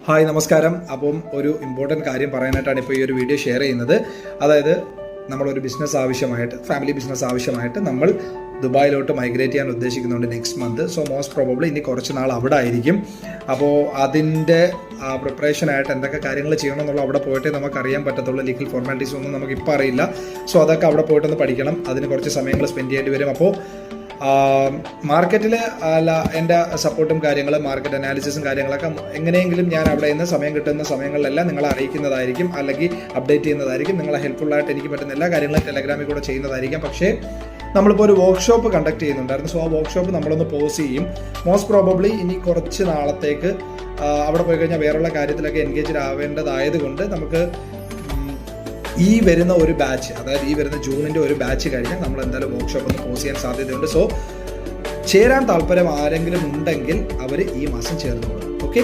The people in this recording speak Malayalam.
ഹായ് നമസ്കാരം. അപ്പം ഒരു ഇമ്പോർട്ടൻറ്റ് കാര്യം പറയാനായിട്ടാണ് ഇപ്പോൾ ഈ ഒരു വീഡിയോ ഷെയർ ചെയ്യുന്നത്. അതായത് നമ്മളൊരു ബിസിനസ് ആവശ്യമായിട്ട്, ഫാമിലി ബിസിനസ് ആവശ്യമായിട്ട് നമ്മൾ ദുബായിലോട്ട് മൈഗ്രേറ്റ് ചെയ്യാൻ ഉദ്ദേശിക്കുന്നുണ്ട് next month. So most probably ഇനി കുറച്ച് നാൾ അവിടെ ആയിരിക്കും. അപ്പോൾ അതിൻ്റെ പ്രിപ്പറേഷനായിട്ട് എന്തൊക്കെ കാര്യങ്ങൾ ചെയ്യണം എന്നുള്ള അവിടെ പോയിട്ടേ നമുക്ക് അറിയാൻ പറ്റത്തുള്ളൂ. ലീഗൽ ഫോർമാലിറ്റീസ് ഒന്നും നമുക്ക് ഇപ്പോൾ അറിയില്ല. സോ അതൊക്കെ അവിടെ പോയിട്ടൊന്ന് പഠിക്കണം. അതിന് കുറച്ച് സമയങ്ങൾ സ്പെൻഡ് ചെയ്യേണ്ടി വരും. അപ്പോൾ മാർക്കറ്റിൽ എൻ്റെ സപ്പോർട്ടും കാര്യങ്ങൾ, മാർക്കറ്റ് അനാലിസിസും കാര്യങ്ങളൊക്കെ എങ്ങനെയെങ്കിലും ഞാൻ അവിടെ നിന്ന് സമയം കിട്ടുന്ന സമയങ്ങളിലെല്ലാം നിങ്ങളെ അറിയിക്കുന്നതായിരിക്കും, അല്ലെങ്കിൽ അപ്ഡേറ്റ് ചെയ്യുന്നതായിരിക്കും. നിങ്ങളെ ഹെൽപ്ഫുള്ളായിട്ട് എനിക്ക് പറ്റുന്ന എല്ലാ കാര്യങ്ങളും ടെലഗ്രാമിൽ കൂടെ ചെയ്യുന്നതായിരിക്കും. പക്ഷേ നമ്മളിപ്പോൾ ഒരു വർക്ക്ഷോപ്പ് കണ്ടക്ട് ചെയ്യുന്നുണ്ടായിരുന്നു. സോ ആ വർക്ക്ഷോപ്പ് നമ്മളൊന്ന് പോസ് ചെയ്യും. മോസ്റ്റ് പ്രോബബ്ലി ഇനി കുറച്ച് നാളത്തേക്ക് അവിടെ പോയി കഴിഞ്ഞാൽ വേറെയുള്ള കാര്യത്തിലൊക്കെ എൻഗേജ്ഡ് ആവേണ്ടതായത് കൊണ്ട് നമുക്ക് ഈ വരുന്ന ഒരു ബാച്ച്, അതായത് ഈ വരുന്ന ജൂണിൻ്റെ ഒരു ബാച്ച് കഴിഞ്ഞാൽ നമ്മൾ എന്തായാലും വർക്ക്ഷോപ്പ് ഒന്ന് പോസ് ചെയ്യാൻ സാധ്യതയുണ്ട്. സോ ചേരാൻ താല്പര്യം ആരെങ്കിലും ഉണ്ടെങ്കിൽ അവർ ഈ മാസം ചേർന്നോളൂ. ഓക്കെ.